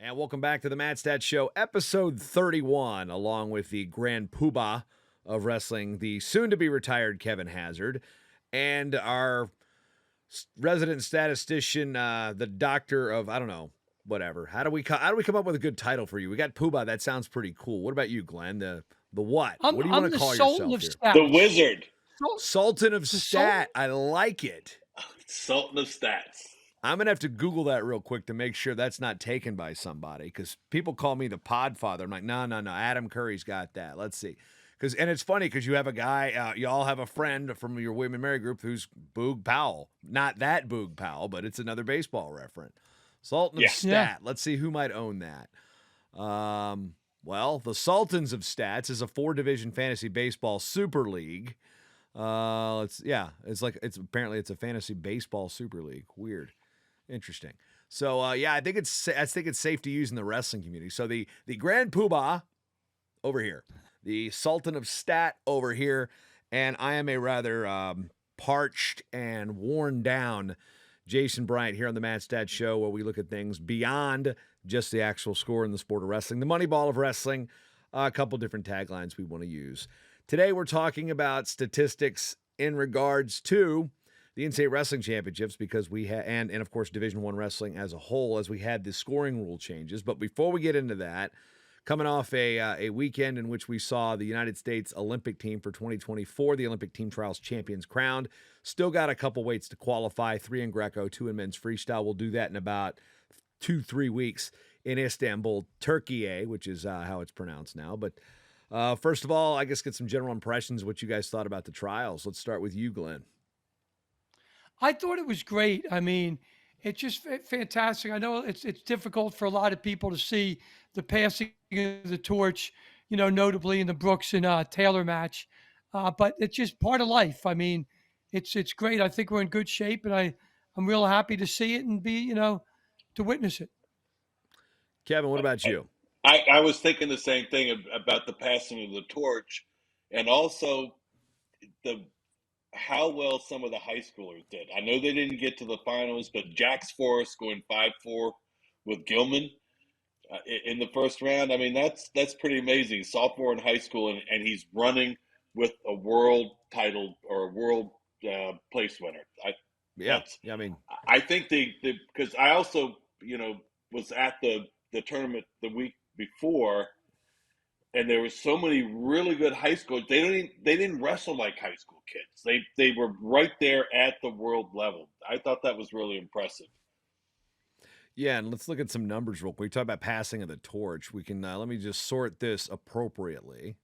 And welcome back to the Matt Stat Show, episode 31, along with the grand poobah of wrestling, the soon-to-be-retired Kevin Hazard, and our resident statistician, the doctor of, I don't know, whatever. How do we come up with a good title for you? We got poobah. That sounds pretty cool. What about you, Glenn? The what? What do you want to call Sultan yourself of here? Stats. The Wizard. Sultan of Stat. I like it. Sultan of Stats. I'm going to have to Google that real quick to make sure that's not taken by somebody, because people call me the Podfather. I'm like, no. Adam Curry's got that. Let's see. And it's funny because you have a guy, you all have a friend from your Women Mary group who's Boog Powell. Not that Boog Powell, but it's another baseball reference. Sultan of Stat. Yeah. Let's see who might own that. Well, the Sultans of Stats is a 4-division fantasy baseball super league. It's apparently it's a fantasy baseball super league. Weird. Interesting. So, I think it's safe to use in the wrestling community. So the Grand Poobah over here, the Sultan of Stat over here, and I am a rather parched and worn down Jason Bryant here on the Matt Stat Show, where we look at things beyond just the actual score in the sport of wrestling, the money ball of wrestling, a couple different taglines we want to use. Today we're talking about statistics in regards to the NCAA Wrestling Championships, because we had, and of course Division I wrestling as a whole, as we had the scoring rule changes. But before we get into that, coming off a weekend in which we saw the United States Olympic team for 2024, the Olympic Team Trials champions crowned, still got a couple weights to qualify, 3 in Greco, 2 in men's freestyle. We'll do that in about 2-3 weeks in Istanbul, Turkey, which is how it's pronounced now. But first of all, I guess get some general impressions, what you guys thought about the trials. Let's start with you, Glenn. I thought it was great. I mean, it's just fantastic. I know it's difficult for a lot of people to see the passing of the torch, notably in the Brooks and Taylor match. But it's just part of life. I mean, it's great. I think we're in good shape, and I'm real happy to see it and be, to witness it. Kevin, what about you? I was thinking the same thing about the passing of the torch, and also how well some of the high schoolers did. I know they didn't get to the finals, but Jax Forrest going 5-4 with Gilman in the first round. I mean, that's pretty amazing. Sophomore in high school, and he's running with a world title or a world place winner. I think because I also was at the tournament the week before. And there were so many really good high school. They didn't wrestle like high school kids. They were right there at the world level. I thought that was really impressive. Yeah, and let's look at some numbers real quick. We talk about passing of the torch. We can let me just sort this appropriately,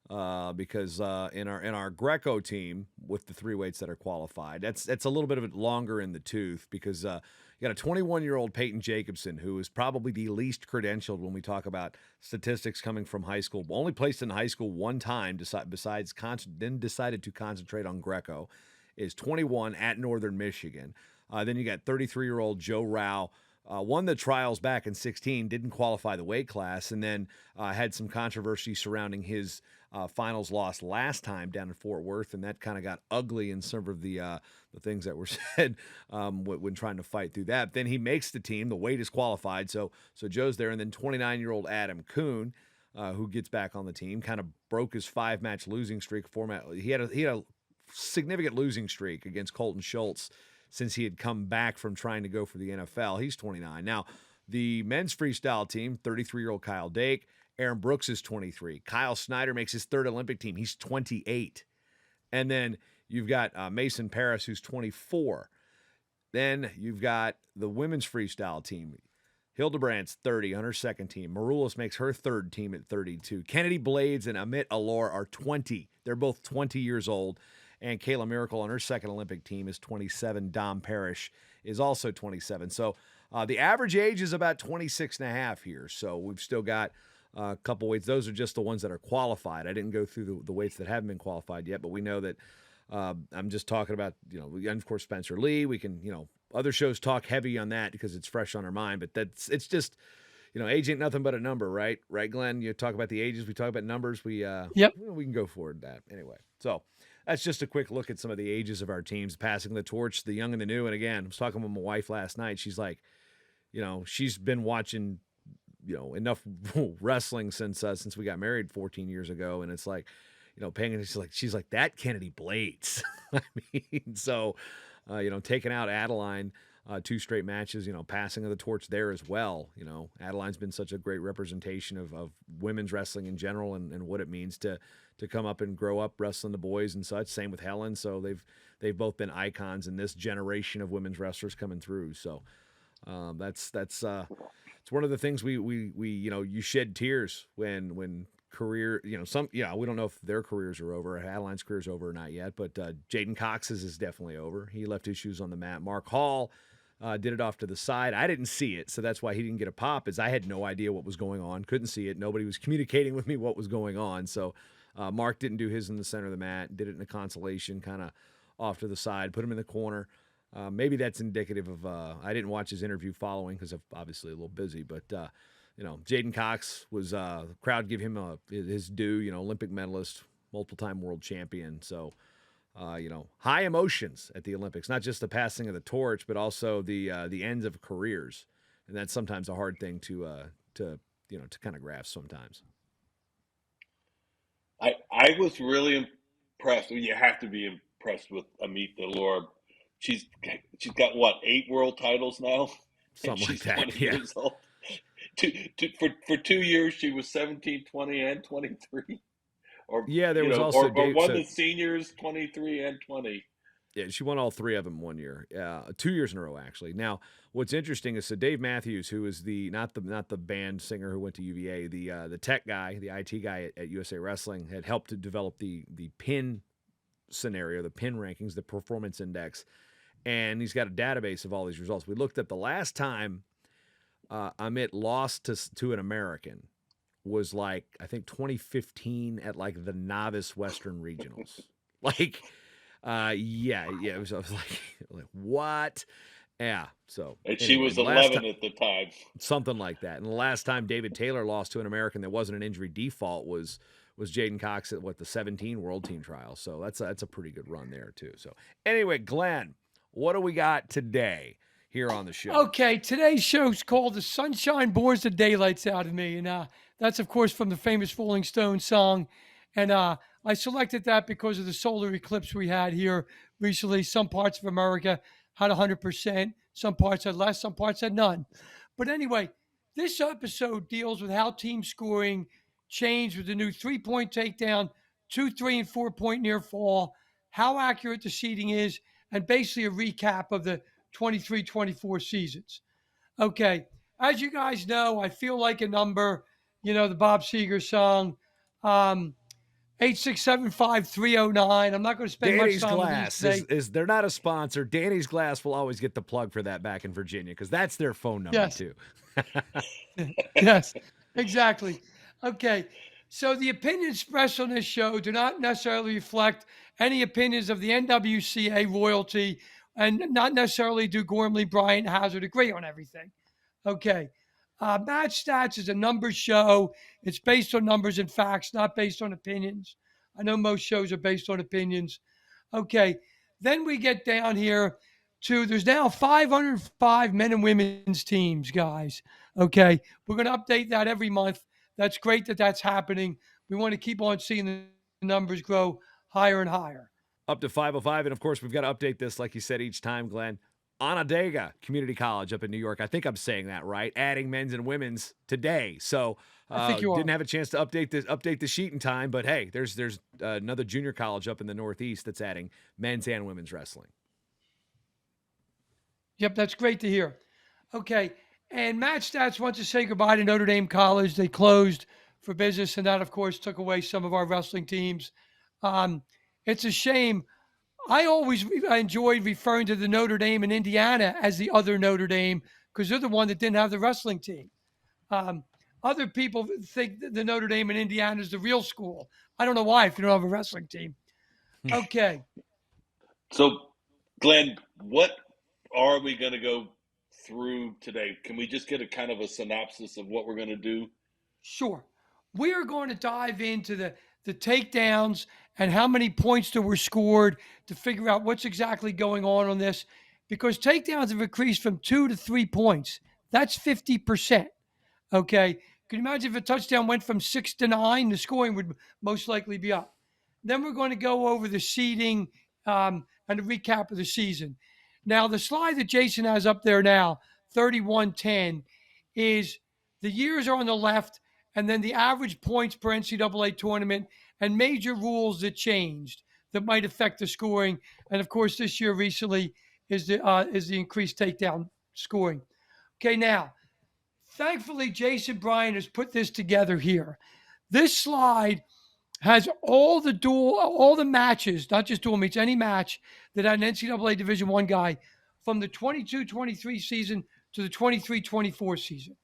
because in our Greco team with the 3 weights that are qualified, that's a little bit of it longer in the tooth, because you got a 21-year-old Peyton Jacobson, who is probably the least credentialed when we talk about statistics coming from high school. Only placed in high school one time, then decided to concentrate on Greco, is 21 at Northern Michigan. Then you got 33-year-old Joe Rao, won the trials back in 2016, didn't qualify the weight class, and then had some controversy surrounding his finals loss last time down in Fort Worth, and that kind of got ugly in some of the things that were said when trying to fight through that. Then he makes the team. The weight is qualified, so Joe's there. And then 29-year-old Adam Kuhn, who gets back on the team, kind of broke his 5-match losing streak format. He had a significant losing streak against Colton Schultz since he had come back from trying to go for the NFL. He's 29. Now, the men's freestyle team, 33-year-old Kyle Dake. Aaron Brooks is 23. Kyle Snyder makes his 3rd Olympic team. He's 28. And then you've got Mason Paris, who's 24. Then you've got the women's freestyle team. Hildebrandt's 30 on her 2nd team. Maroulis makes her 3rd team at 32. Kennedy Blades and Amit Alor are 20. They're both 20 years old. And Kayla Miracle on her 2nd Olympic team is 27. Dom Parrish is also 27. So the average age is about 26 and a half here. So we've still got a couple weights. Those are just the ones that are qualified. I didn't go through the weights that haven't been qualified yet, but we know that I'm just talking about, and of course, Spencer Lee. We can, other shows talk heavy on that because it's fresh on our mind, but it's just, age ain't nothing but a number, right? Right, Glenn? You talk about the ages, we talk about numbers. We can go forward that anyway. So that's just a quick look at some of the ages of our teams, passing the torch, the young and the new. And again, I was talking with my wife last night. She's like, she's been watching enough wrestling since we got married 14 years ago, and it's like, paying attention. She's like that Kennedy Blades. I mean, so taking out Adeline. 2 straight matches, passing of the torch there as well. Adeline's been such a great representation of women's wrestling in general and what it means to come up and grow up wrestling the boys and such. Same with Helen. So they've both been icons in this generation of women's wrestlers coming through. So that's it's one of the things we you shed tears when career, we don't know if their careers are over. Adeline's career's over or not yet, but Jaden Cox's is definitely over. He left his shoes on the mat. Mark Hall did it off to the side. I didn't see it, so that's why he didn't get a pop, is I had no idea what was going on. Couldn't see it. Nobody was communicating with me what was going on. So Mark didn't do his in the center of the mat, did it in a consolation, kind of off to the side, put him in the corner. Maybe that's indicative of I didn't watch his interview following because I'm obviously a little busy, but Jaden Cox was the crowd give him his due, Olympic medalist, multiple-time world champion. So high emotions at the Olympics, not just the passing of the torch, but also the ends of careers. And that's sometimes a hard thing to kind of grasp sometimes. I was really impressed. You have to be impressed with Amit Delore. She's got what, 8 world titles now? Something like that. 20 Yeah. years old. For 2 years, she was 17, 20, and 23. Or there was also or won the seniors 23 and 20. Yeah, she won all 3 of them one year, 2 years in a row actually. Now, what's interesting is Dave Matthews, who is not the band singer who went to UVA, the tech guy, the IT guy at USA Wrestling, had helped to develop the pin scenario, the pin rankings, the performance index, and he's got a database of all these results. We looked at the last time Amit lost to an American was I think 2015 at the novice Western regionals. It was, I was like what? Yeah. So and she was 11 at the time. Something like that. And the last time David Taylor lost to an American that wasn't an injury default was Jaden Cox at the 17 World Team Trial. So that's a pretty good run there too. So anyway, Glenn, what do we got today here on the show? Okay, today's show's called "The Sunshine Bores the Daylights Out of Me," and that's of course from the famous Rolling Stones song. And I selected that because of the solar eclipse we had here recently. Some parts of America had 100%, some parts had less, some parts had none. But anyway, this episode deals with how team scoring changed with the new 3-point takedown, 2, 3, and 4-point near fall, how accurate the seeding is, and basically a recap of the 23-24 seasons. Okay, as you guys know, I feel like a number, the Bob Seger song, 8675309. I'm not going to spend Danny's much time Glass on these today. they're not a sponsor. Danny's Glass will always get the plug for that back in Virginia because that's their phone number too. Yes, exactly. Okay, so the opinions expressed on this show do not necessarily reflect any opinions of the NWCA royalty, and not necessarily do Gormley, Bryant, Hazard agree on everything. Okay. Match Stats is a numbers show. It's based on numbers and facts, not based on opinions. I know most shows are based on opinions. Okay. Then we get down here to there's now 505 men and women's teams, guys. Okay. We're going to update that every month. That's great that that's happening. We want to keep on seeing the numbers grow higher and higher. Up to 505. And of course, we've got to update this, like you said, each time, Glenn. Onondaga Community College up in New York. I think I'm saying that right. Adding men's and women's today. So I think you didn't are. have a chance to update the sheet in time, but hey, there's another junior college up in the Northeast that's adding men's and women's wrestling. Yep, that's great to hear. Okay, and Match Stats wants to say goodbye to Notre Dame College. They closed for business, and that, of course, took away some of our wrestling teams. It's a shame. I enjoyed referring to the Notre Dame in Indiana as the other Notre Dame because they're the one that didn't have the wrestling team. Other people think that the Notre Dame in Indiana is the real school. I don't know why if you don't have a wrestling team. Okay. So, Glenn, what are we going to go through today? Can we just get a kind of a synopsis of what we're going to do? Sure. We are going to dive into the takedowns and how many points that were scored to figure out what's exactly going on this, because takedowns have increased from 2 to 3 points. That's 50%. Okay. Can you imagine if a touchdown went from 6 to 9? The scoring would most likely be up. Then we're going to go over the seeding and a recap of the season. Now, the slide that Jason has up there now, 31-10, is the years are on the left, and then the average points per NCAA tournament and major rules that changed that might affect the scoring. And of course, this year recently is the increased takedown scoring. Okay, now, thankfully, Jason Bryant has put this together here. This slide has all the matches, not just dual meets, any match that had an NCAA Division I guy from the 22-23 season to the 23-24 season.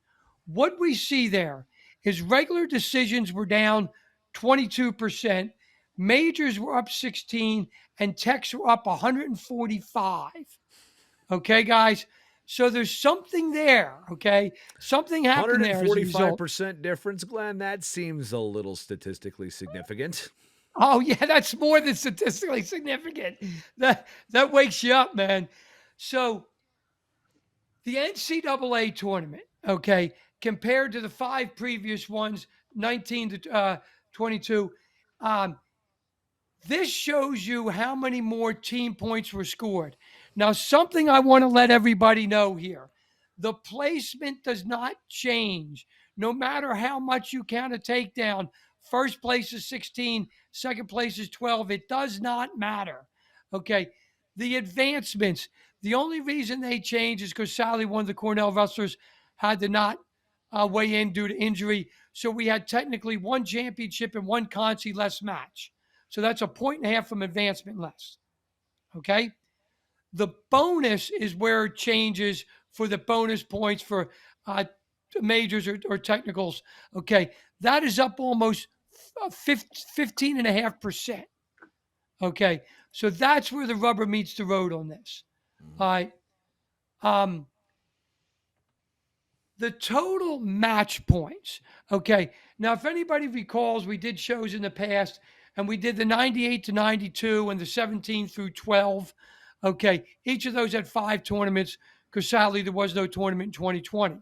What we see there is regular decisions were down 22%, majors were up 16, and techs were up 145. Okay, guys? So there's something there, okay? Something happened there as a result. 145% difference, Glenn. That seems a little statistically significant. Oh yeah, that's more than statistically significant. That wakes you up, man. So the NCAA tournament, okay, compared to the 5 previous ones, 19 to 22, this shows you how many more team points were scored. Now, something I want to let everybody know here. The placement does not change. No matter how much you count a takedown, first place is 16, second place is 12. It does not matter. Okay. The advancements, the only reason they change is because Sally, one of the Cornell wrestlers, had to not weigh in due to injury. So we had technically 1 championship and 1 consi less match. So that's a 1.5 from advancement less. Okay. The bonus is where it changes for the bonus points for majors or technicals. Okay. That is up almost 15.5%. Okay. So that's where the rubber meets the road on this. All right. The total match points. Okay. Now, if anybody recalls, we did shows in the past and we did the 98 to 92 and the 17 through 12. Okay. Each of those had 5 tournaments because sadly there was no tournament in 2020.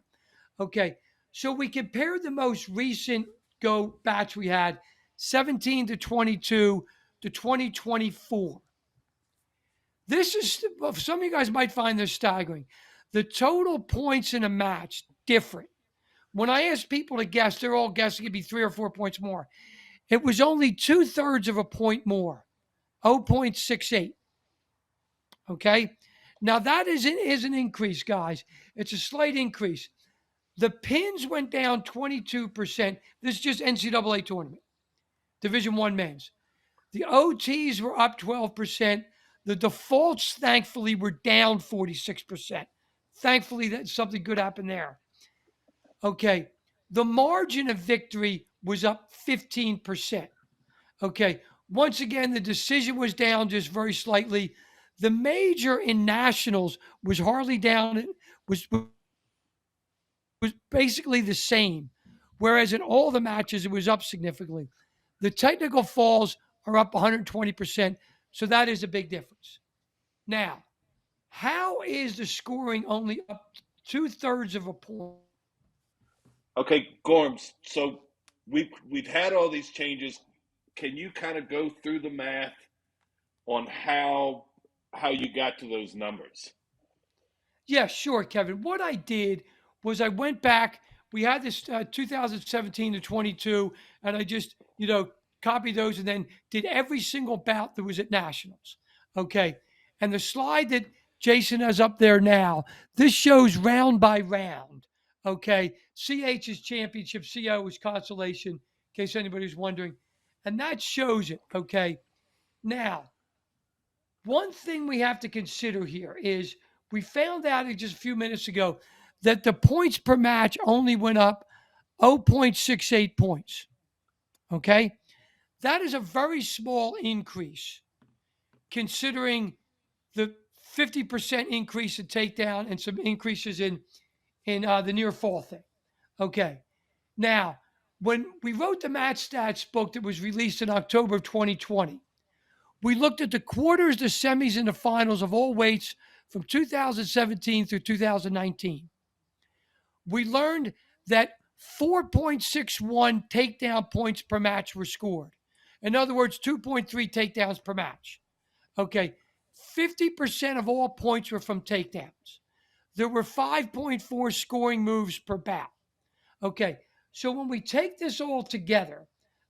Okay. So we compared the most recent go batch we had, 17 to 22 to 2024. This is, some of you guys might find this staggering. The total points in a match different. When I asked people to guess, they're all guessing it'd be 3 or 4 points more. It was only 2/3 of a point more, 0.68. Okay. Now that is an increase, guys. It's a slight increase. The pins went down 22%. This is just NCAA tournament, Division I men's. The OTs were up 12%. The defaults, thankfully, were down 46%. Thankfully, that something good happened there. Okay. The margin of victory was up 15%. Okay. Once again, the decision was down just very slightly. The major in nationals was hardly down, was basically the same, whereas in all the matches, it was up significantly. The technical falls are up 120%, so that is a big difference. Now, how is the scoring only up 2/3 of a point? Okay, Gorms. So we've had all these changes. Can you kind of go through the math on how you got to those numbers? Yeah, sure, Kevin. What I did was I went back. We had this 2017 to 22, and I just, copied those and then did every single bout that was at nationals. Okay. And the slide that Jason has up there now, this shows round by round. Okay. CH is championship, CO is consolation, in case anybody's wondering. And that shows it. Okay. Now, one thing we have to consider here is we found out just a few minutes ago that the points per match only went up 0.68 points. Okay. That is a very small increase considering the 50% increase in takedown and some increases in the near fall thing. Okay. Now, when we wrote the match stats book that was released in October of 2020, we looked at the quarters, the semis, and the finals of all weights from 2017 through 2019. We learned that 4.61 takedown points per match were scored. In other words, 2.3 takedowns per match. Okay. 50% of all points were from takedowns. There were 5.4 scoring moves per bout. Okay. So when we take this all together,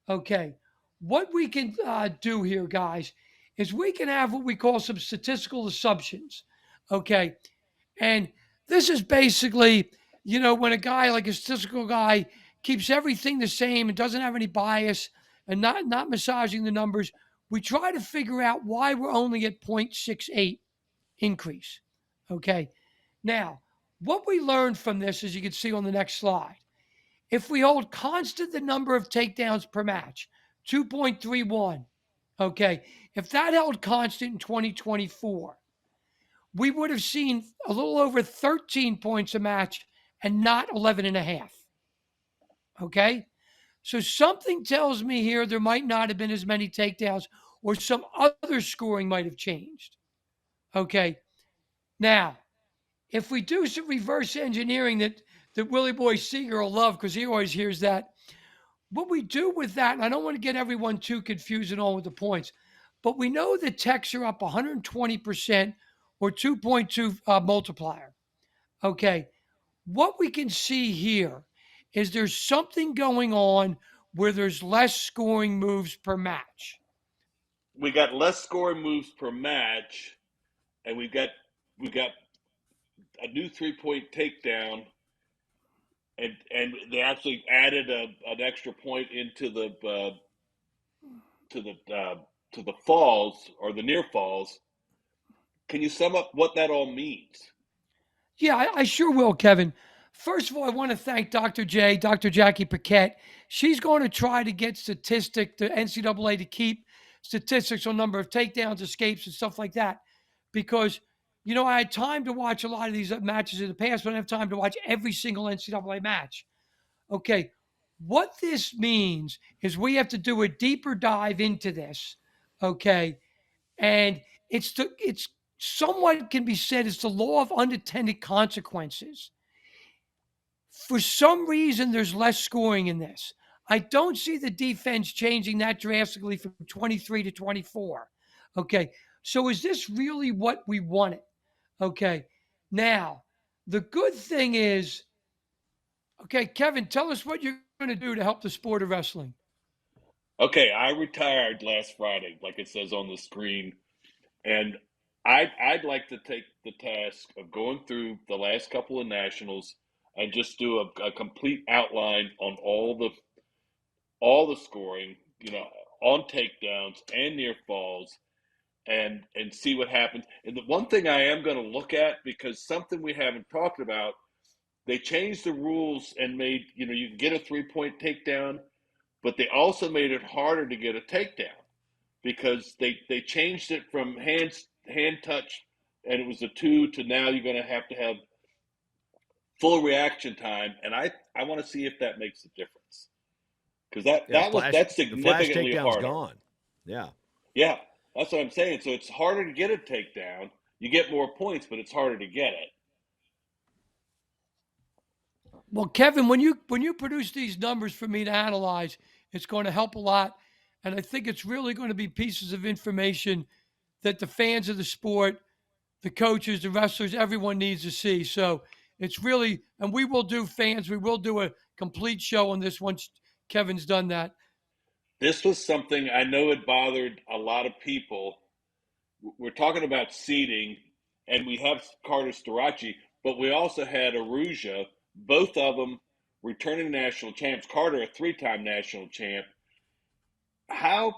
okay, what we can do here, guys, is we can have what we call some statistical assumptions. Okay. And this is basically, when a guy like a statistical guy keeps everything the same and doesn't have any bias and not massaging the numbers, we try to figure out why we're only at 0.68 increase. Okay. Now, what we learned from this, as you can see on the next slide, if we hold constant the number of takedowns per match, 2.31, okay, if that held constant in 2024, we would have seen a little over 13 points a match and not 11 and a half. Okay? So something tells me here there might not have been as many takedowns or some other scoring might have changed. Okay? Now, if we do some reverse engineering that Willie Boy Seeger will love because he always hears that, what we do with that, and I don't want to get everyone too confused and all with the points, but we know the techs are up 120% or 2.2 multiplier. Okay. What we can see here is there's something going on where there's less scoring moves per match. We got less scoring moves per match, and we got a new 3-point takedown, and they actually added an extra point into the to the falls or the near falls. Can you sum up what that all means? Yeah, I sure will, Kevin. First of all, I want to thank Dr. Jackie Paquette. She's going to try to get the NCAA to keep statistics on number of takedowns, escapes, and stuff like that. Because, I had time to watch a lot of these matches in the past, but I don't have time to watch every single NCAA match. Okay, what this means is we have to do a deeper dive into this. Okay, and it's somewhat can be said it's the law of unintended consequences. For some reason, there's less scoring in this. I don't see the defense changing that drastically from 23 to 24. Okay. So is this really what we wanted? Okay. Now, the good thing is, okay, Kevin, tell us what you're going to do to help the sport of wrestling. Okay, I retired last Friday, like it says on the screen, and I'd like to take the task of going through the last couple of nationals and just do a complete outline on all the scoring, on takedowns and near falls, and see what happens. And the one thing I am going to look at, because something we haven't talked about, they changed the rules and made, you can get a 3-point takedown, but they also made it harder to get a takedown because they changed it from hand touch, and it was a 2 to now you're going to have full reaction time, and I want to see if that makes a difference, because that's significantly the flash takedown's harder. Gone. Yeah, that's what I'm saying. So it's harder to get a takedown. You get more points, but it's harder to get it. Well, Kevin, when you produce these numbers for me to analyze, it's going to help a lot, and I think it's really going to be pieces of information that the fans of the sport, the coaches, the wrestlers, everyone needs to see. So it's really, and we will do a complete show on this once Kevin's done that. This was something I know it bothered a lot of people. We're talking about seeding, and we have Carter Starachi, but we also had Aruja, both of them returning national champs. Carter, a 3-time national champ. How,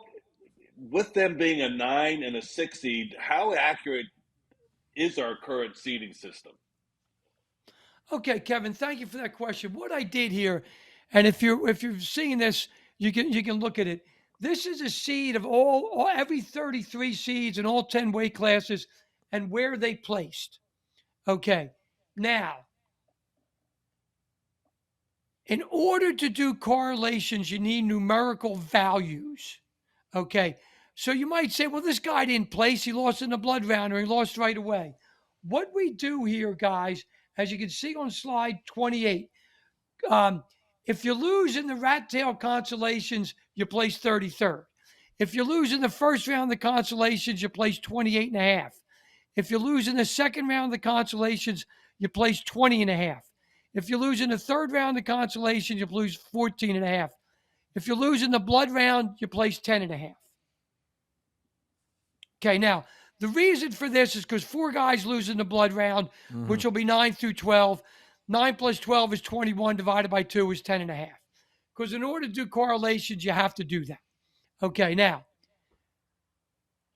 with them being a 9 and a 6 seed, how accurate is our current seeding system? Okay, Kevin, thank you for that question. What I did here, and if you're seeing this, you can look at it. This is a seed of every 33 seeds in all 10 weight classes and where they placed. Okay. Now, in order to do correlations, you need numerical values. Okay. So you might say, well, this guy didn't place. He lost in the blood round, or he lost right away. What we do here, guys, as you can see on slide 28, If you lose in the rat tail consolations, you place 33rd. If you lose in the first round of the consolations, you place 28 and a half. If you lose in the second round of the consolations, you place 20 and a half. If you lose in the third round of the consolations, you lose 14 and a half. If you lose in the blood round, you place 10 and a half. Okay, now, the reason for this is because 4 guys lose in the blood round, which will be 9 through 12. 9 plus 12 is 21, divided by 2 is 10 and a half. Because in order to do correlations, you have to do that. Okay, now,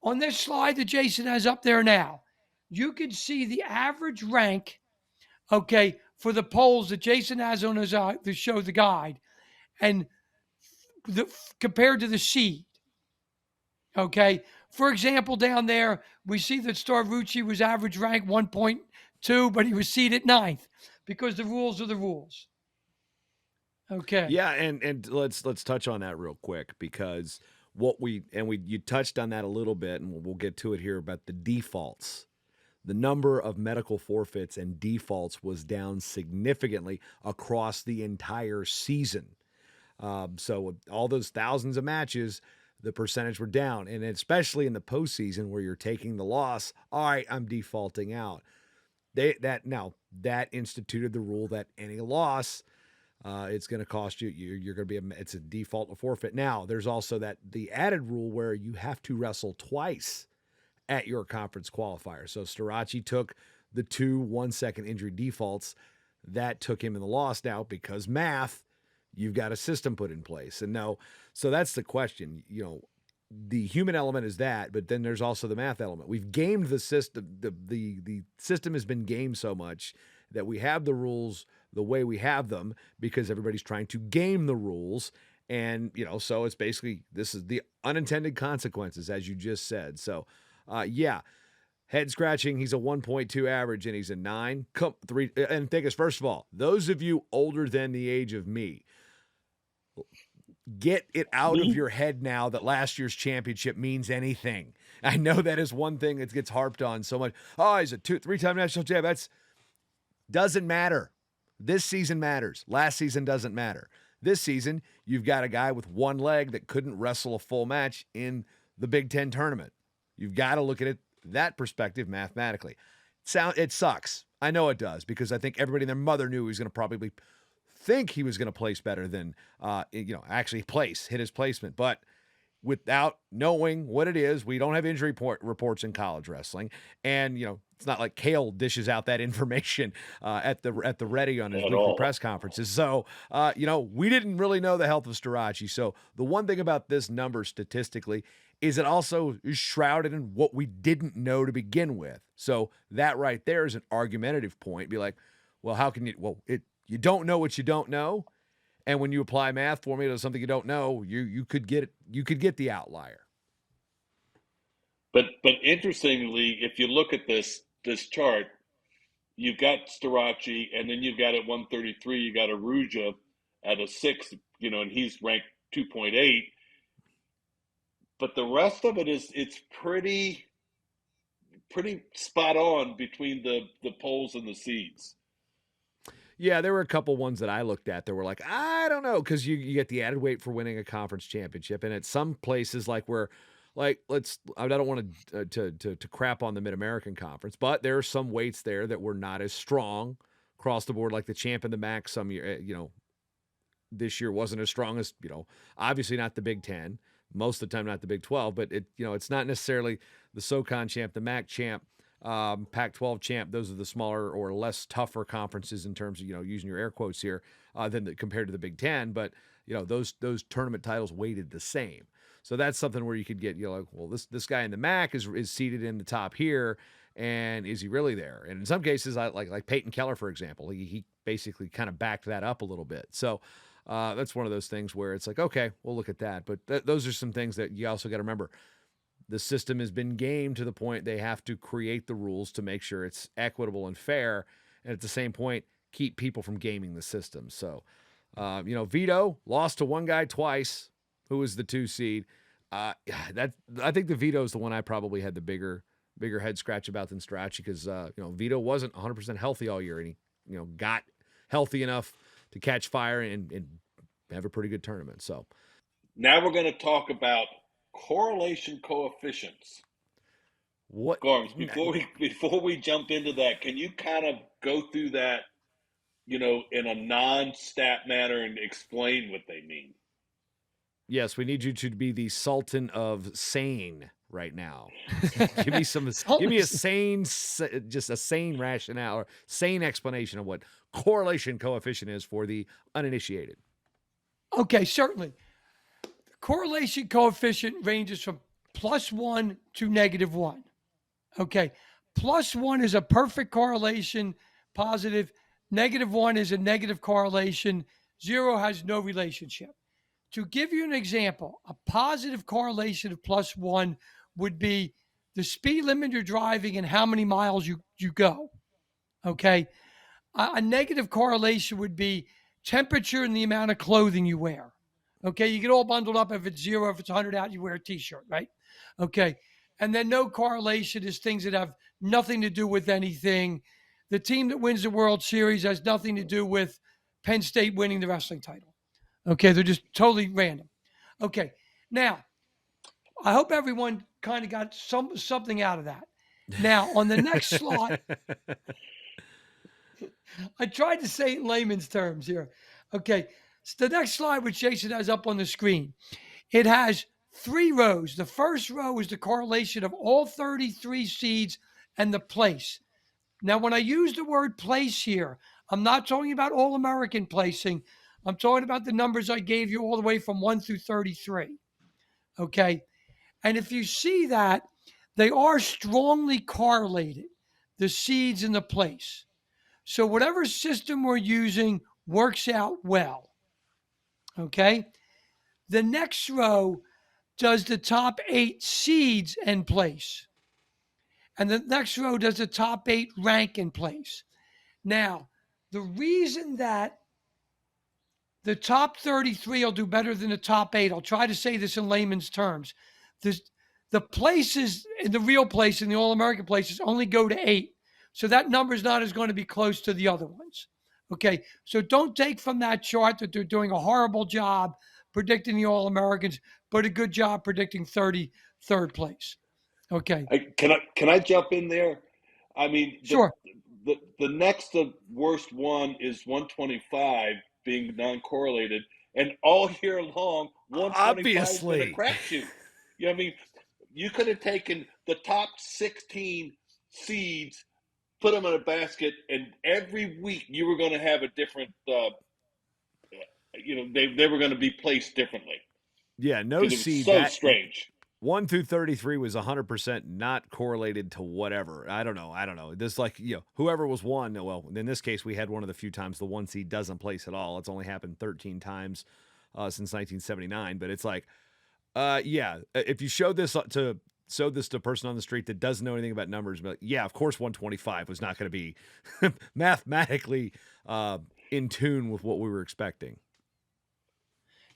on this slide that Jason has up there now, you can see the average rank, okay, for the polls that Jason has on his to show the guide, and compared to the seed. Okay, for example, down there, we see that Starucci was average rank 1.2, but he was seeded 9th because the rules are the rules. Okay. Yeah, and let's touch on that real quick, because you touched on that a little bit, and we'll get to it here about the defaults. The number of medical forfeits and defaults was down significantly across the entire season. So all those thousands of matches, the percentage were down, and especially in the postseason where you're taking the loss. All right, I'm defaulting out. That instituted the rule that any loss, it's going to cost you. You're going to be it's a default or forfeit. Now there's also the added rule where you have to wrestle twice at your conference qualifier. So Starucci took the 2 1-second injury defaults. That took him in the loss. Now, because math, you've got a system put in place. And no, so that's the question. The human element is that, but then there's also the math element. We've gamed the system. The system has been gamed so much that we have the rules the way we have them because everybody's trying to game the rules. And, so it's basically, this is the unintended consequences, as you just said. So, head scratching. He's a 1.2 average and he's a 9. And think us, first of all, those of you older than the age of me, get it out of your head now that last year's championship means anything. I know that is one thing that gets harped on so much. Oh, he's a 3-time national champ. That's doesn't matter. This season matters. Last season doesn't matter. This season, you've got a guy with one leg that couldn't wrestle a full match in the Big Ten tournament. You've got to look at it that perspective mathematically. It sucks. I know it does, because I think everybody and their mother knew he was going to probably think he was going to place better than, actually hit his placement. But without knowing what it is, we don't have injury reports in college wrestling. And, it's not like Kale dishes out that information at the ready on his weekly press conferences. So, we didn't really know the health of Starucci. So the one thing about this number statistically is it also is shrouded in what we didn't know to begin with. So that right there is an argumentative point. Be like, well, how can you, you don't know what you don't know. And when you apply math formula to something you don't know, you could get the outlier. But interestingly, if you look at this chart, you've got Starucci, and then you've got at 133, you got Aruja at a 6, and he's ranked 2.8. But the rest of it's pretty spot on between the polls and the seeds. Yeah, there were a couple ones that I looked at that were like, I don't know, because you get the added weight for winning a conference championship, and at some places I don't want to crap on the Mid-American Conference, but there are some weights there that were not as strong across the board, like the champ and the MAC. Some year, this year wasn't as strong as obviously not the Big Ten. Most of the time, not the Big 12, but it's not necessarily the SoCon champ, the MAC champ, Pac-12 champ. Those are the smaller or less tougher conferences in terms of, using your air quotes here, compared to the Big Ten. But, those tournament titles weighted the same. So that's something where you could get, this guy in the MAC is seated in the top here, and is he really there? And in some cases, like Peyton Keller, for example, he basically kind of backed that up a little bit. So, that's one of those things where it's like, okay, we'll look at that. But those are some things that you also got to remember. The system has been gamed to the point they have to create the rules to make sure it's equitable and fair. And at the same point, keep people from gaming the system. So, Vito lost to one guy twice, who was the 2 seed. I think the Vito is the one I probably had the bigger head scratch about than Starucci, because, Vito wasn't 100% healthy all year, and he, got healthy enough to catch fire and have a pretty good tournament. So Now we're going to talk about correlation coefficients. what? Gorms, before we jump into that, can you kind of go through that, in a non-stat manner and explain what they mean? Yes, we need you to be the Sultan of sane right now. Give me a just a sane rationale or sane explanation of what correlation coefficient is for the uninitiated. Okay, certainly. Correlation coefficient ranges from +1 to -1. Okay. +1 is a perfect correlation, positive. -1 is a negative correlation. 0 has no relationship. To give you an example, a positive correlation of +1 would be the speed limit you're driving and how many miles you go. Okay. A negative correlation would be temperature and the amount of clothing you wear. Okay. You get all bundled up. If it's 0, if it's 100 out, you wear a t-shirt, right? Okay. And then no correlation is things that have nothing to do with anything. The team that wins the World Series has nothing to do with Penn State winning the wrestling title. Okay. They're just totally random. Okay. Now, I hope everyone kind of got something out of that. Now, on the next slide, I tried to say it in layman's terms here. Okay. So the next slide, which Jason has up on the screen, it has 3 rows. The first row is the correlation of all 33 seeds and the place. Now, when I use the word place here, I'm not talking about All-American placing. I'm talking about the numbers I gave you all the way from 1 through 33. Okay. And if you see that, they are strongly correlated, the seeds and the place. So whatever system we're using works out well. Okay. The next row does the top 8 seeds and place. And the next row does the top 8 rank and place. Now, the reason that the top 33 will do better than the top 8, I'll try to say this in layman's terms. The places in the real place and the All-American places only go to 8. So that number is not as going to be close to the other ones. Okay. So don't take from that chart that they're doing a horrible job predicting the All-Americans, but a good job predicting 33rd place. Okay. Can I jump in there? I mean, Sure. The next worst one is 125 being non-correlated, and all year long, 125 has been a Obviously. crapshoot. I mean, you could have taken the top 16 seeds, put them in a basket, and every week you were going to have a different. They were going to be placed differently. Yeah, no Because it was seed. so That strange. 1 through 33 was 100% not correlated to whatever. I don't know. This whoever was 1, well, in this case, we had one of the few times the 1 seed doesn't place at all. It's only happened 13 times since 1979. But it's like, if you showed this to a person on the street that doesn't know anything about numbers, but yeah, of course 125 was not going to be mathematically in tune with what we were expecting.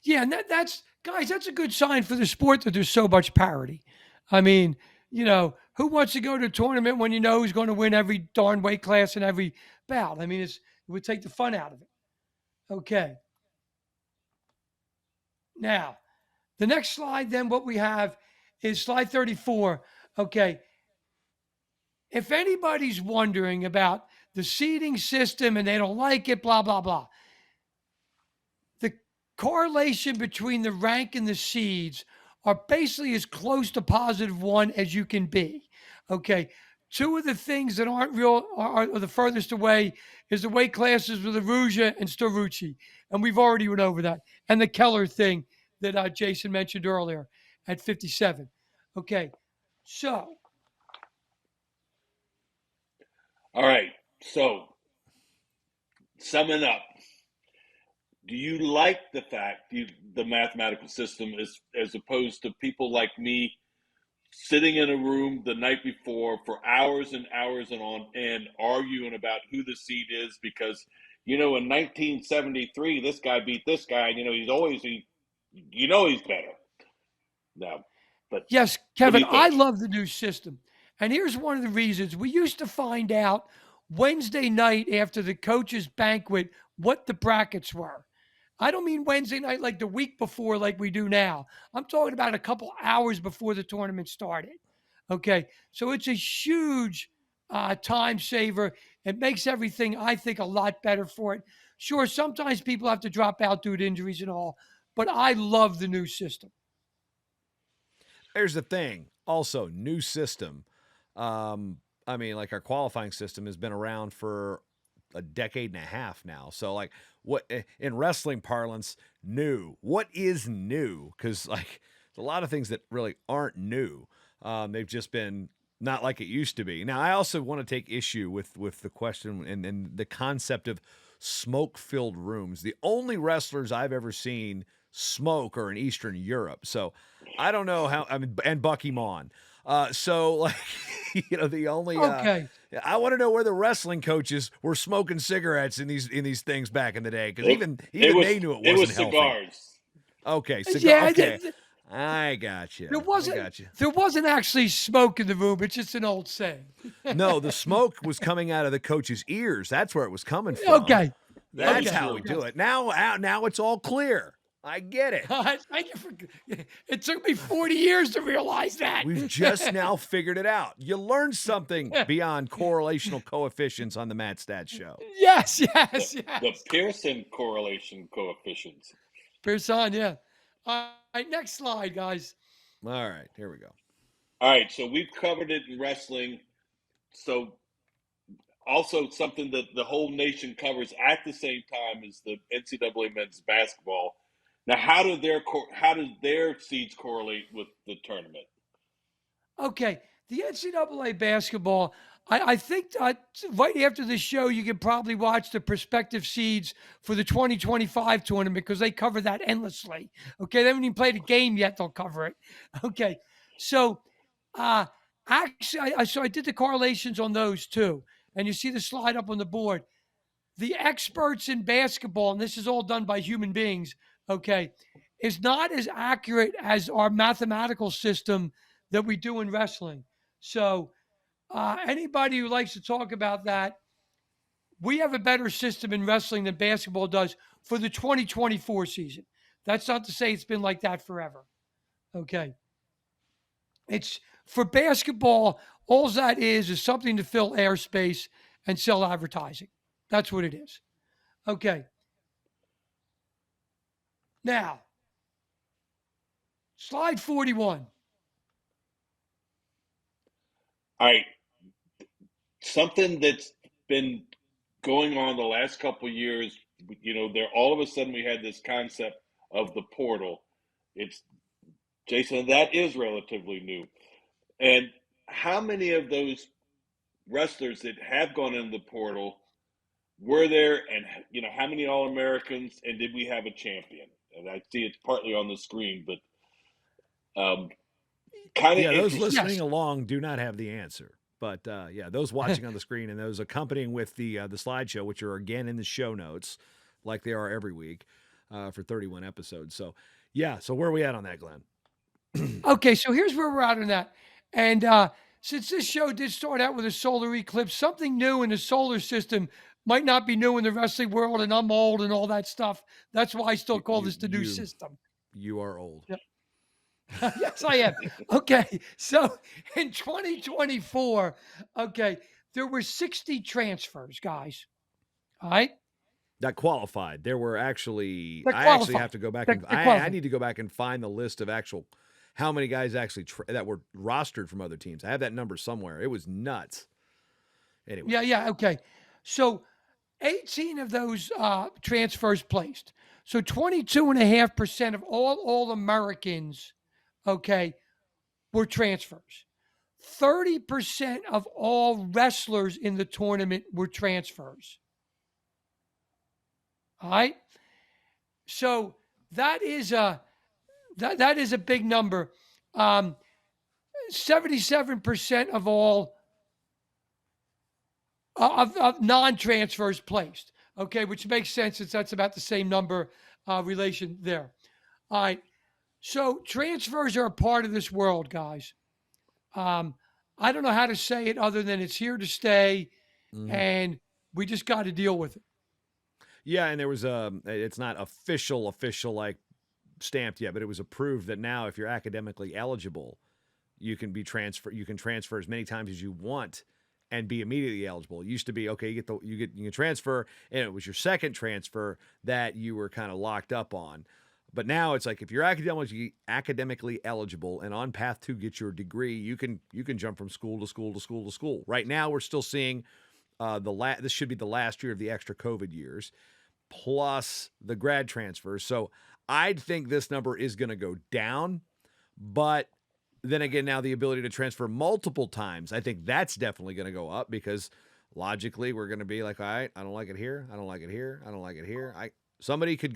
Yeah, and that's guys, that's a good sign for the sport that there's so much parity. I mean, who wants to go to a tournament when you know who's going to win every darn weight class and every bout? I mean, it would take the fun out of it. Okay. Now, the next slide, then what we have is slide 34. Okay. If anybody's wondering about the seeding system and they don't like it, blah, blah, blah. The correlation between the rank and the seeds are basically as close to +1 as you can be. Okay. 2 of the things that aren't real are the furthest away is the weight classes with Arujá and Starucci. And we've already went over that. And the Keller thing that Jason mentioned earlier at 57. Okay. So. All right. So, summing up, do you like the fact the mathematical system as opposed to people like me sitting in a room the night before for hours and hours and on end arguing about who the seed is because in 1973 this guy beat this guy and he's better. No. But yes, Kevin, I love the new system. And here's one of the reasons. We used to find out Wednesday night after the coaches' banquet what the brackets were. I don't mean Wednesday night like the week before, like we do now. I'm talking about a couple hours before the tournament started. Okay. So it's a huge time saver. It makes everything, I think, a lot better for it. Sure, sometimes people have to drop out due to injuries and all, but I love the new system. Here's the thing. Also, new system. I mean, like our qualifying system has been around for a decade and a half now. So, like, what in wrestling parlance, new? What is new? Because like a lot of things that really aren't new. They've just been not like it used to be. Now, I also want to take issue with the question and the concept of smoke-filled rooms. The only wrestlers I've ever seen smoke are in Eastern Europe. So I don't know how. I mean, and Bucky Mon. So like, the only Okay. I want to know where the wrestling coaches were smoking cigarettes in these things back in the day, because It, even it was they knew it it wasn't was healthy. cigars. Okay, cigar. Yeah, Okay, I got you. there I wasn't got you. there wasn't actually smoke in the room. It's just an old saying. No, the smoke was coming out of the coach's ears. That's where it was coming from. Okay. That's Okay. how we do it. Now it's all clear. I get it. Thank you for. It took me 40 years to realize that. We've just now figured it out. You learned something beyond correlational coefficients on the Matt Stats show. Yes, The, yes, the yes. Pearson correlation coefficients. Pearson, yeah. All right, next slide, guys. All right, here we go. All right, so we've covered it in wrestling. So also something that the whole nation covers at the same time is the NCAA men's basketball. Now, how do their seeds correlate with the tournament? Okay, the NCAA basketball. I think right after the show, you can probably watch the prospective seeds for the 2025 tournament because they cover that endlessly. Okay, they haven't even played a game yet; they'll cover it. Okay, so actually, I did the correlations on those too, and you see the slide up on the board. The experts in basketball, and this is all done by human beings, okay, is not as accurate as our mathematical system that we do in wrestling. So, anybody who likes to talk about that, we have a better system in wrestling than basketball does for the 2024 season. That's not to say it's been like that forever. Okay. It's for basketball, all that is something to fill airspace and sell advertising. That's what it is. Okay. Now, slide 41. All right, something that's been going on the last couple of years. There all of a sudden we had this concept of the portal. It's Jason, that is relatively new. And how many of those wrestlers that have gone in the portal were there, and how many All-Americans, and did we have a champion? And I see it's partly on the screen, but kind of Yeah, those interesting. listening along do not have the answer. But yeah, those watching on the screen and those accompanying with the slideshow, which are again in the show notes, like they are every week for 31 episodes. So yeah, so where are we at on that, Glenn? Okay, so here's where we're at on that. And since this show did start out with a solar eclipse, something new in the solar system might not be new in the wrestling world, and I'm old and all that stuff. That's why I still call this the new system. You are old. Yep. Yes, I am. Okay, so in 2024, okay, there were 60 transfers, guys. All right. That qualified. There were actually, That I actually qualified. have to go back That- and that I qualified. need to go back and find the list of actual how many guys actually that were rostered from other teams. I have that number somewhere. It was nuts. Anyway. Yeah, okay. So 18 of those transfers placed. So 22.5% of all Americans, okay, were transfers. 30% of all wrestlers in the tournament were transfers. All right. So that is a big number. 77% of all of non-transfers placed. Okay, which makes sense since that's about the same number relation there. All right. So transfers are a part of this world, guys. I don't know how to say it other than it's here to stay, and we just got to deal with it. Yeah, and there was it's not official like stamped yet, but it was approved that now if you're academically eligible, you can transfer as many times as you want and be immediately eligible. It used to be okay, you can transfer, and it was your second transfer that you were kind of locked up on. But now it's like if you're academically eligible and on path to get your degree, you can jump from school to school to school to school. Right now, we're still seeing this should be the last year of the extra COVID years, plus the grad transfers. So I'd think this number is going to go down, but then again, now the ability to transfer multiple times, I think that's definitely going to go up because logically we're going to be like, all right, I don't like it here. I don't like it here. I don't like it here. Somebody could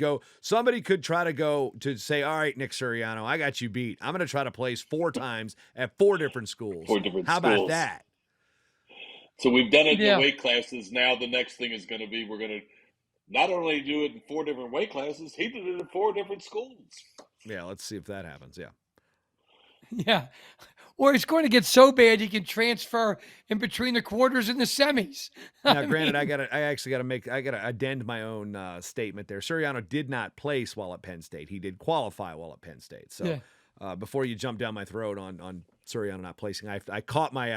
try to go to say, all right, Nick Suriano, I got you beat. I'm going to try to place 4 times at 4 different schools. How about that? So we've done it in the weight classes. Now the next thing is going to be, we're going to not only do it in 4 different weight classes, he did it in 4 different schools. Yeah, let's see if that happens. Yeah. Yeah. Or it's going to get so bad he can transfer in between the quarters and the semis. Now, granted, I gotta addend my own statement there. Suriano did not place while at Penn State. He did qualify while at Penn State. So before you jump down my throat on Suriano not placing, I caught my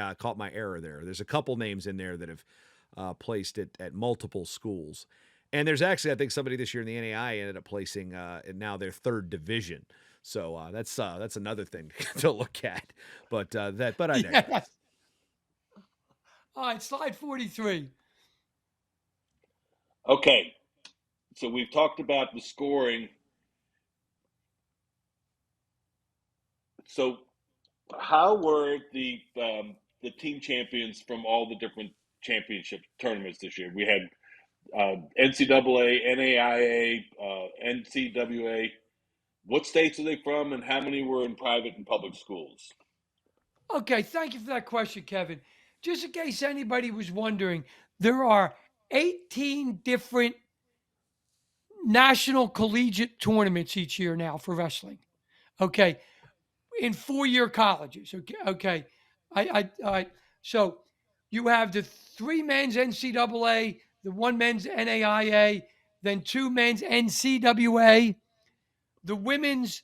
error there. There's a couple names in there that have placed it at multiple schools. And there's actually, I think, somebody this year in the NAI ended up placing now their 3rd division. So that's another thing to look at. But I digress. Yes. All right, slide 43. Okay, so we've talked about the scoring. So, how were the team champions from all the different championship tournaments this year? We had NCAA, NAIA, NCWA. What states are they from, and how many were in private and public schools? Okay, thank you for that question, Kevin. Just in case anybody was wondering, there are 18 different national collegiate tournaments each year now for wrestling. Okay, in 4-year colleges. Okay. So you have the 3 men's NCAA, the 1 men's NAIA, then 2 men's NCWA, the women's,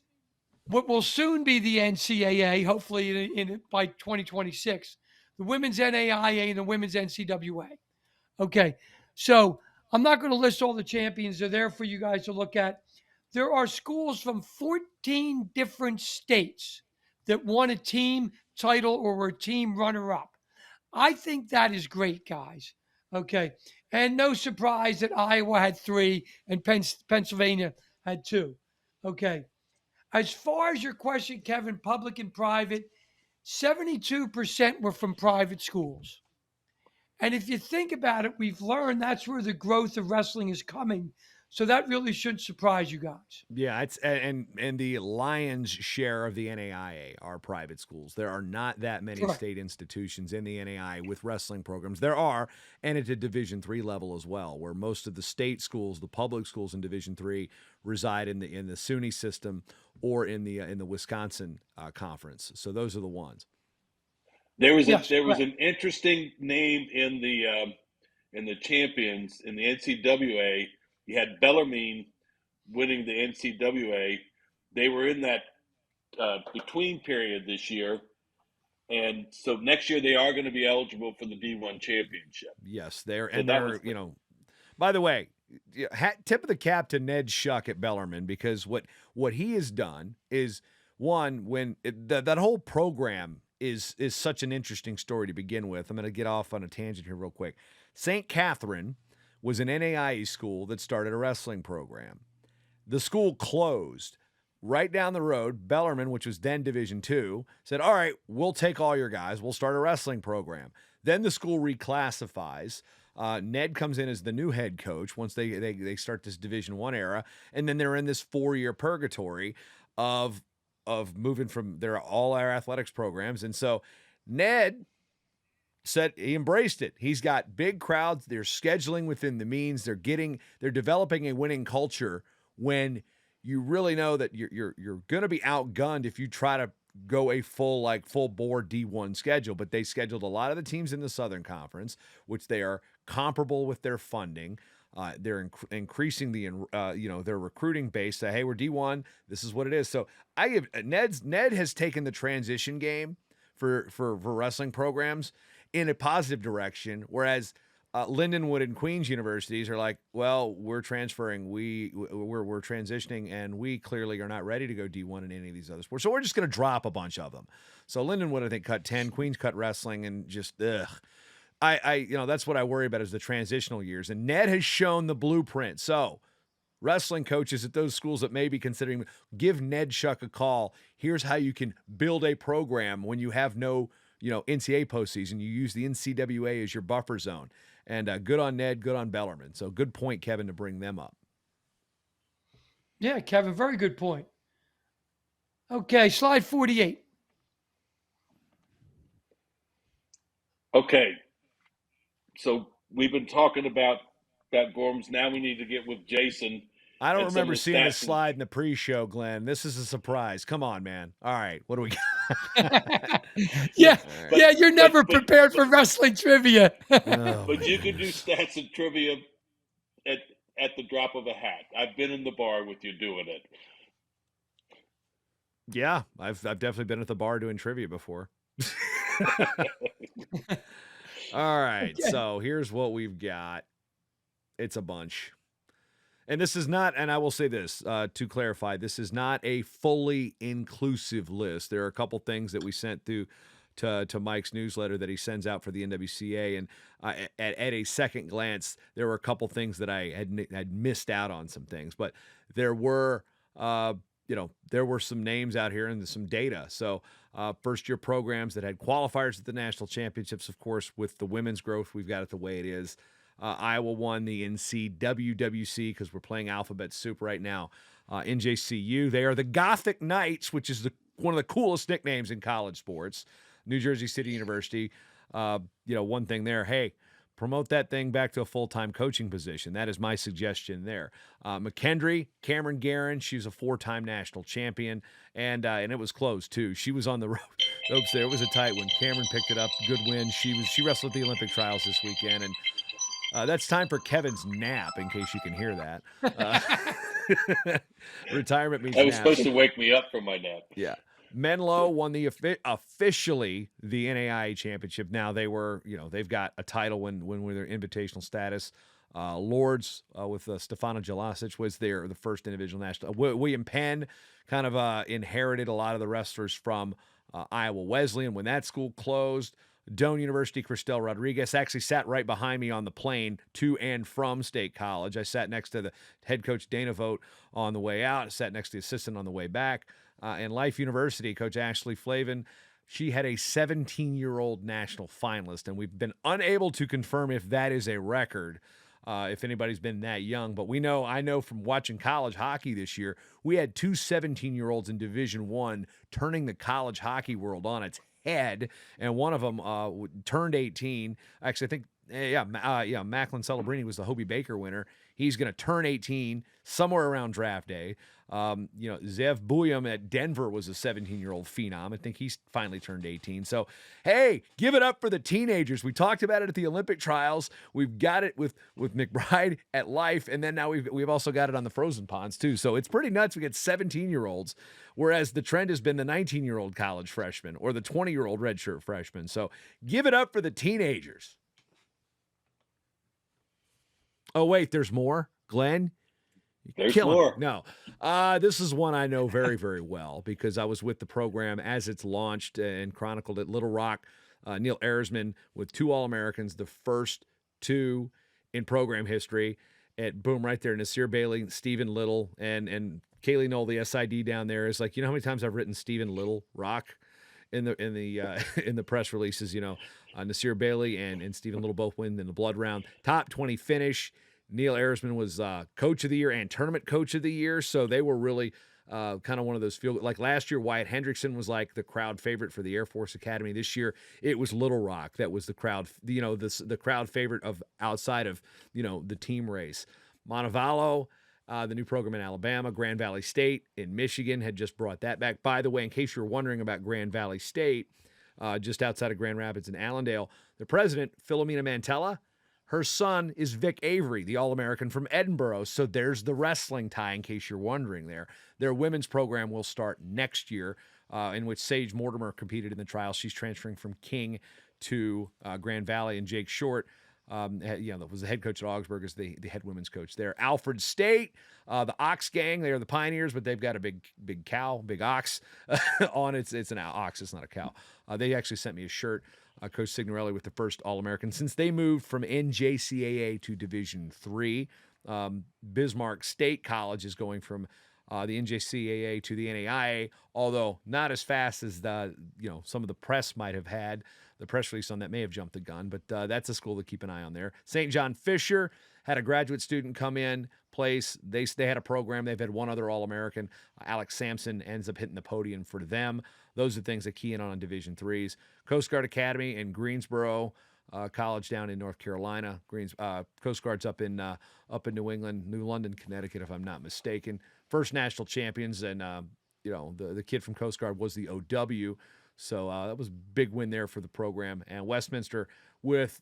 what will soon be the NCAA, hopefully by 2026, the women's NAIA and the women's NCWA. Okay, so I'm not going to list all the champions. They're there for you guys to look at. There are schools from 14 different states that won a team title or were a team runner-up. I think that is great, guys. Okay, and no surprise that Iowa had 3 and Pennsylvania had 2. Okay. As far as your question, Kevin, public and private, 72% were from private schools. And if you think about it, we've learned that's where the growth of wrestling is coming. So that really should surprise you guys. Yeah, it's and the lion's share of the NAIA are private schools. There are not that many state institutions in the NAIA with wrestling programs. There are, and at a Division III level as well, where most of the state schools, the public schools in Division III, reside in the SUNY system or in the Wisconsin conference. So those are the ones. There was an interesting name in the champions in the NCWA. You had Bellarmine winning the NCWA. They were in that between period this year. And so next year they are going to be eligible for the D1 championship. Yes, by the way, tip of the cap to Ned Shuck at Bellarmine, because what he has done is, one, when that whole program is such an interesting story to begin with. I'm going to get off on a tangent here real quick. St. Catherine was an NAIA school that started a wrestling program. The school closed. Right down the road, Bellarmine, which was then Division II, said, all right, we'll take all your guys. We'll start a wrestling program. Then the school reclassifies. Ned comes in as the new head coach once they start this Division I era, and then they're in this 4-year purgatory of moving from all our athletics programs. And so Ned said he embraced it. He's got big crowds. They're scheduling within the means. They're developing a winning culture when you really know that you're going to be outgunned if you try to go a full bore D1 schedule. But they scheduled a lot of the teams in the Southern Conference, which they are comparable with their funding. They're increasing their recruiting base. Say, hey, we're D1. This is what it is. So Ned has taken the transition game for wrestling programs in a positive direction, whereas Lindenwood and Queens universities are like, well, we're transferring, we're transitioning, and we clearly are not ready to go D1 in any of these other sports. So we're just going to drop a bunch of them. So Lindenwood, I think, cut 10. Queens cut wrestling, and just that's what I worry about is the transitional years. And Ned has shown the blueprint. So wrestling coaches at those schools that may be considering, give Ned Shuck a call. Here's how you can build a program when you have no NCAA postseason. You use the NCWA as your buffer zone. And good on Ned, good on Bellarmine. So good point, Kevin, to bring them up. Yeah, Kevin, very good point. Okay, slide 48. Okay. So we've been talking about Gorms. Now we need to get with Jason. I don't remember seeing this slide in the pre-show, Glenn. This is a surprise. Come on, man. All right, what do we got? Yeah, you're never prepared for wrestling trivia. But you can do stats and trivia at the drop of a hat. I've been in the bar with you doing it. Yeah, I've definitely been at the bar doing trivia before. All right, so here's what we've got. It's a bunch. And this is not, and I will say this to clarify, this is not a fully inclusive list. There are a couple things that we sent through to Mike's newsletter that he sends out for the NWCA, and at a second glance, there were a couple things that I had missed out on some things, but there were some names out here and some data. So first-year programs that had qualifiers at the national championships, of course, with the women's growth, we've got it the way it is. Iowa won the NCWWC because we're playing alphabet soup right now. NJCU, they are the Gothic Knights, which is one of the coolest nicknames in college sports. New Jersey City University, one thing there, hey, promote that thing back to a full-time coaching position. That is my suggestion there. McKendree, Cameron Guerin, she was a 4-time national champion, and it was close too. She was on the road. Oops, there was a tight one. Cameron picked it up, good win. She wrestled at the Olympic trials this weekend, and that's time for Kevin's nap, in case you can hear that. Retirement means I was nap. supposed to wake me up from my nap. Yeah. Menlo won officially the NAIA championship. Now they've got a title when they're invitational status. Lords with Stefano Jelasic was the first individual national. William Penn kind of inherited a lot of the wrestlers from Iowa Wesleyan when that school closed. Doane University, Cristel Rodriguez actually sat right behind me on the plane to and from State College. I sat next to the head coach, Dana Vogt, on the way out. I sat next to the assistant on the way back. And Life University, Coach Ashley Flavin, she had a 17-year-old national finalist, and we've been unable to confirm if that is a record, if anybody's been that young. But I know from watching college hockey this year, we had two 17-year-olds in Division I turning the college hockey world on its head, and one of them turned 18. Actually, I think, Macklin Celebrini was the Hobie Baker winner. He's going to turn 18 somewhere around draft day. Zev Buyam at Denver was a 17-year-old phenom. I think he's finally turned 18. So, hey, give it up for the teenagers. We talked about it at the Olympic trials. We've got it with McBride at Life, and then now we've also got it on the Frozen Ponds too. So it's pretty nuts. We get 17-year-olds, whereas the trend has been the 19-year-old college freshman or the 20-year-old redshirt freshman. So give it up for the teenagers. Oh, wait, there's more? Glenn? There's more. No. This is one I know very, very well because I was with the program as it's launched and chronicled at Little Rock. Neil Erisman with 2 All-Americans, the first 2 in program history. Boom, right there, Nasir Bailey, Stephen Little, and Kaylee Knoll, the SID down there is like, you know how many times I've written Stephen Little Rock in the press releases, Nasir Bailey and Stephen Little both win in the blood round. Top 20 finish. Neil Erisman was coach of the year and tournament coach of the year. So they were really kind of one of those like last year, Wyatt Hendrickson was like the crowd favorite for the Air Force Academy. This year, it was Little Rock that was the crowd, the crowd favorite of outside of, the team race. Montevallo, the new program in Alabama, Grand Valley State in Michigan had just brought that back. By the way, in case you're wondering about Grand Valley State, just outside of Grand Rapids in Allendale, the president, Philomena Mantella, Her son is Vic Avery, the All-American from Edinburgh. So there's the wrestling tie, in case you're wondering there. Their women's program will start next year, in which Sage Mortimer competed in the trials. She's transferring from King to Grand Valley, and Jake Short, was the head coach at Augsburg, is the head women's coach there. Alfred State, the Ox Gang, they are the Pioneers, but they've got a big cow, big ox on it. It's an ox, it's not a cow. They actually sent me a shirt, Coach Signorelli, with the first All-American since they moved from NJCAA to Division III. Bismarck State College is going from the NJCAA to the NAIA, although not as fast as some of the press might have had. The press release on that may have jumped the gun, but that's a school to keep an eye on there. St. John Fisher had a graduate student come in, place. They had a program. They've had one other All-American. Alex Sampson ends up hitting the podium for them. Those are things that key in on Division IIIs. Coast Guard Academy in Greensboro College down in North Carolina. Coast Guard's up in New England, New London, Connecticut, if I'm not mistaken. First national champions, and the kid from Coast Guard was the OW. So that was a big win there for the program. And Westminster with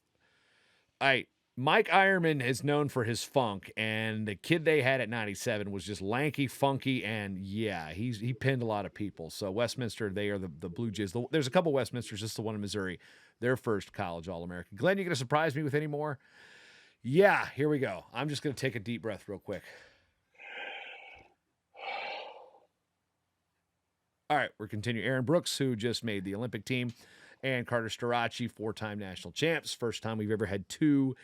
Mike Ironman is known for his funk, and the kid they had at 97 was just lanky, funky, and he pinned a lot of people. So Westminster, they are the Blue Jays. There's a couple Westminsters, just the one in Missouri, their first college All-American. Glenn, you going to surprise me with any more? Yeah, here we go. I'm just going to take a deep breath real quick. All right, we're continuing. Aaron Brooks, who just made the Olympic team, and Carter Starachi, 4-time national champs. First time we've ever had two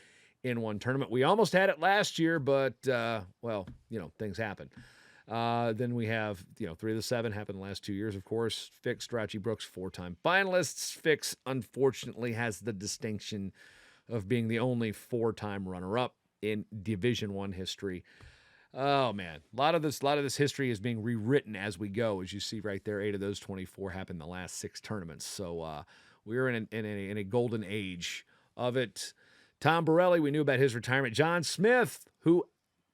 in one tournament. We almost had it last year, but, things happen. Then we have, 3 of the 7 happened the last 2 years, of course. Fix, Starachi, Brooks, 4-time finalists. Fix, unfortunately, has the distinction of being the only 4-time runner-up in Division I history. Oh man, a lot of this history is being rewritten as we go, as you see right there. 8 of those 24 happened in the last 6 tournaments. So we're in a golden age of it. Tom Borelli, we knew about his retirement. John Smith, who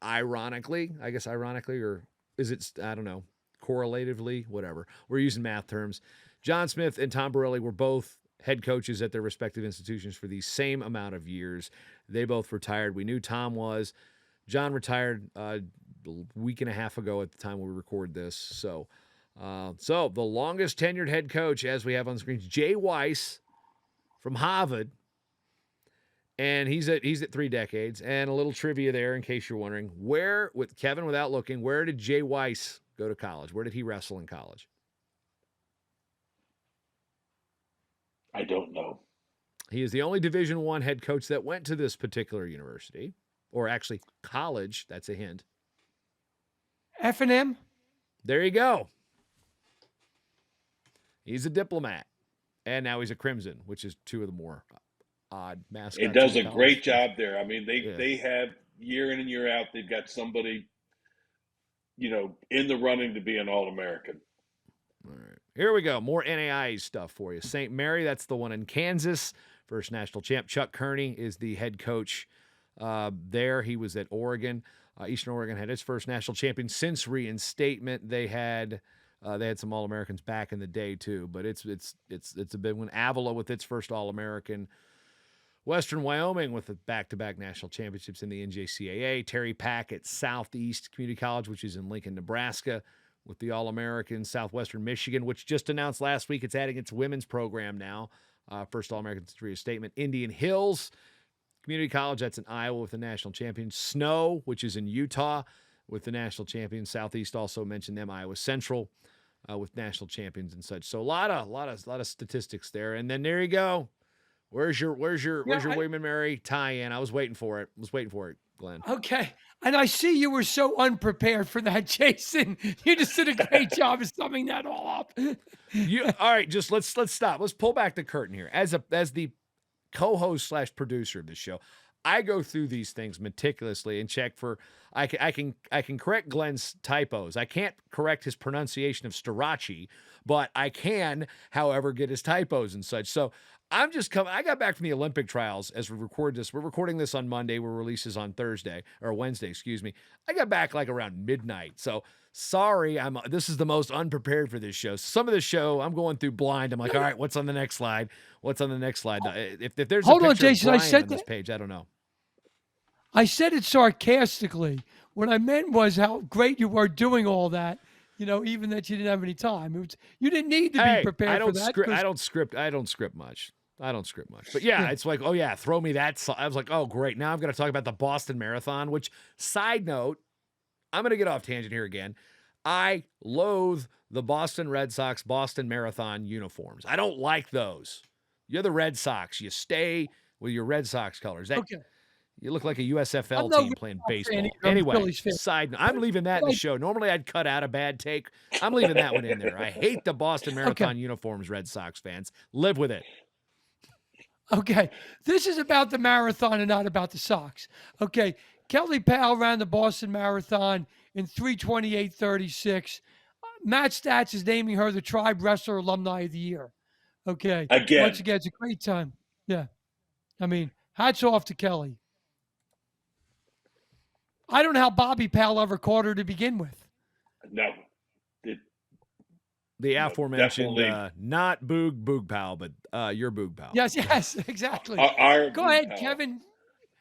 ironically, or is it, I don't know, correlatively, whatever. We're using math terms. John Smith and Tom Borelli were both head coaches at their respective institutions for the same amount of years. They both retired. We knew Tom was. John retired a week and a half ago at the time we record this. So the longest tenured head coach, as we have on the screen, Jay Weiss from Harvard. And he's at 3 decades. And a little trivia there, in case you're wondering, with Kevin, without looking, where did Jay Weiss go to college? Where did he wrestle in college? I don't know. He is the only Division I head coach that went to this particular university. Or actually, college. That's a hint. F&M? There you go. He's a diplomat. And now he's a Crimson, which is 2 of the more odd mascots. It does a great job there. I mean, they have year in and year out, they've got somebody, in the running to be an All-American. All right. Here we go. More NAIA stuff for you. St. Mary, that's the one in Kansas. First national champ. Chuck Kearney is the head coach there. He was at Oregon. Eastern Oregon had its first national champion since reinstatement. They had some All-Americans back in the day too, but it's a big one. Avila with its first All-American. Western Wyoming with the back-to-back national championships in the NJCAA. Terry Pack at Southeast Community College, which is in Lincoln, Nebraska, with the All-American. Southwestern Michigan, which just announced last week it's adding its women's program now. First All-American since reinstatement. Indian Hills Community College, that's in Iowa with the national champion. Snow, which is in Utah with the national champion. Southeast also mentioned them. Iowa Central with national champions and such. So a lot of statistics there. And then there you go. Where's your William and Mary tie-in? I was waiting for it. Glenn. Okay. And I see you were so unprepared for that, Jason. You just did a great job of summing that all up. All right, just let's stop. Let's pull back the curtain here. As the co-host / producer of this show, I go through these things meticulously and check for. I can correct Glenn's typos. I can't correct his pronunciation of Starachi, but I can, however, get his typos and such. So I'm just coming. I got back from the Olympic trials as we record this. We're recording this on Monday. We're releases on Wednesday. Excuse me. I got back like around midnight. So sorry. This is the most unprepared for this show. Some of the show I'm going through blind. I'm like, all right, what's on the next slide? What's on the next slide? If there's Hold a on, picture Jason. of I Brian said on this that. page, I don't know. I said it sarcastically. What I meant was how great you were doing all that. Even that you didn't have any time. You didn't need to be Hey, prepared for that. I don't script much. I don't script much. But yeah, Yeah. it's like, oh yeah, throw me that. I was like, oh great. Now I'm going to talk about the Boston Marathon, which, side note, I'm going to get off tangent here again. I loathe the Boston Red Sox Boston Marathon uniforms. I don't like those. You're the Red Sox. You stay with your Red Sox colors. Okay. You look like a I'm USFL no team Red playing Sox fan baseball. either. I'm a Anyway, Phillies fan. side note, I'm leaving that in the Like, show. Normally I'd cut out a bad take. I'm leaving that one in there. I hate the Boston okay. Marathon uniforms, Red Sox fans. Live with it. Okay. This is about the marathon and not about the Sox. Okay. Kelly Powell ran the Boston Marathon in 3:28:36. Matt Stats is naming her the Tribe Wrestler Alumni of the Year. Okay. Again. Once again, it's a great time. Yeah. I mean, hats off to Kelly. I don't know how Bobby Powell ever caught her to begin with. No. The aforementioned, definitely. not Boog Pal, but your Boog Pal. Yes, exactly. Our Go ahead, Pal. Kevin.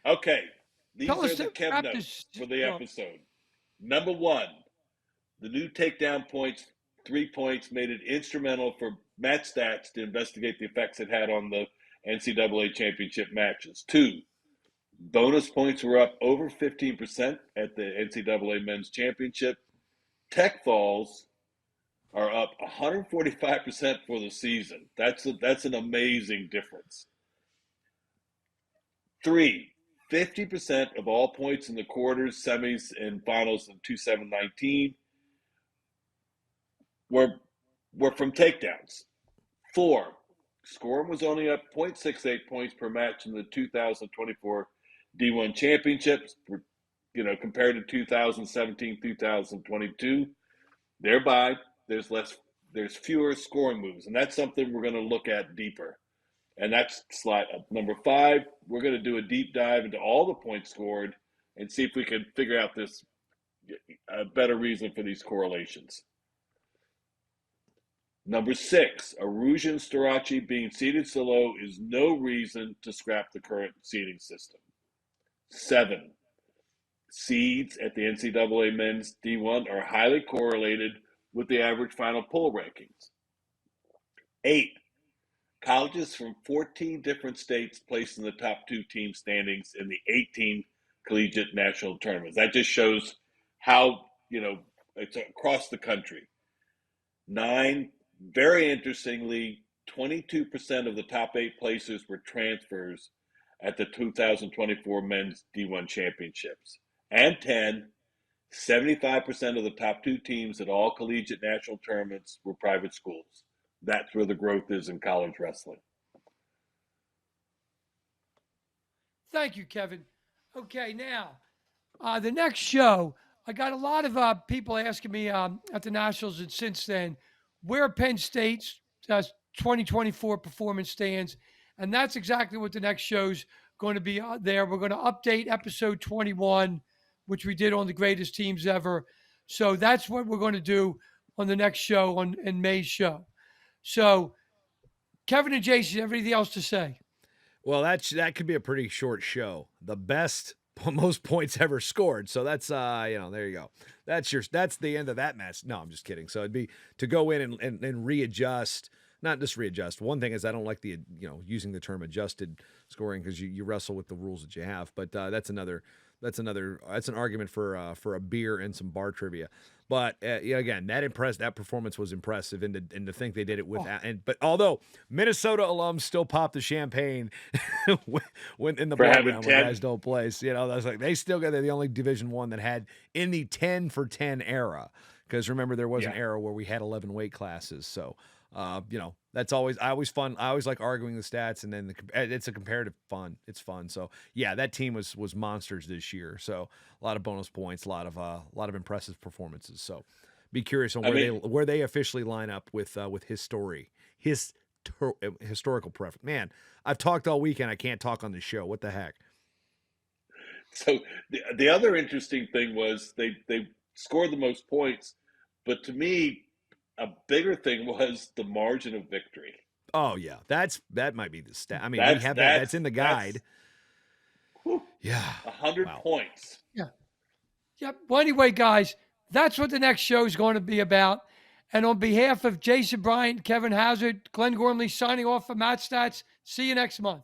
Okay. These Tell are us the to Kev wrap notes this for the up. episode. Number 1, the new takedown points, 3 points, made it instrumental for Matt Stats to investigate the effects it had on the NCAA championship matches. 2, bonus points were up over 15% at the NCAA men's championship. Tech falls are up 145% for the season. That's an amazing difference. 3, 50% of all points in the quarters, semis, and finals in 2-7-19 were from takedowns. 4, scoring was only up 0.68 points per match in the 2024 D1 championships, compared to 2017, 2022. Thereby, there's fewer scoring moves, and that's something we're going to look at deeper. And that's slide number 5. We're going to do a deep dive into all the points scored and see if we can figure out a better reason for these correlations. Number 6, Aruj and Starachi being seeded so low is no reason to scrap the current seeding system. 7, seeds at the NCAA men's D1 are highly correlated with the average final poll rankings. 8, colleges from 14 different states placed in the top 2 team standings in the 18 collegiate national tournaments. That just shows how, it's across the country. 9, very interestingly, 22% of the top 8 places were transfers at the 2024 men's D1 championships. And 10, 75% of the top 2 teams at all collegiate national tournaments were private schools. That's where the growth is in college wrestling. Thank you, Kevin. Okay, now, the next show, I got a lot of people asking me at the Nationals and since then where Penn State's 2024 performance stands. And that's exactly what the next show's going to be there. We're going to update episode 21, which we did on the greatest teams ever. So that's what we're going to do on the next show in May's show. So, Kevin and Jason, everything else to say? Well, that could be a pretty short show. The best, most points ever scored. So that's there you go. That's the end of that mess. No, I'm just kidding. So it'd be to go in and readjust, not just readjust. One thing is I don't like the using the term adjusted scoring because you wrestle with the rules that you have. But that's an argument for a beer and some bar trivia. But again, that performance was impressive, and to think they did it without. But although Minnesota alums still pop the champagne when in the ball round when guys don't place, that's like they still got the only Division I that had in the 10 for 10 era. Because remember, there was an era where we had 11 weight classes, so. That's always fun. I always like arguing the stats, and then it's a comparative fun. It's fun. So yeah, that team was monsters this year. So a lot of bonus points, a lot of impressive performances. So be curious on where they officially line up with historical preference. Man, I've talked all weekend. I can't talk on the show. What the heck? So the other interesting thing was they scored the most points, but to me, a bigger thing was the margin of victory. Oh yeah, that might be the stat. I mean, we have that. That's in the guide. Yeah. 100 Wow. points. Yeah. Yep. Well, anyway, guys, that's what the next show is going to be about. And on behalf of Jason Bryant, Kevin Hazard, Glenn Gormley signing off for Matt Stats. See you next month.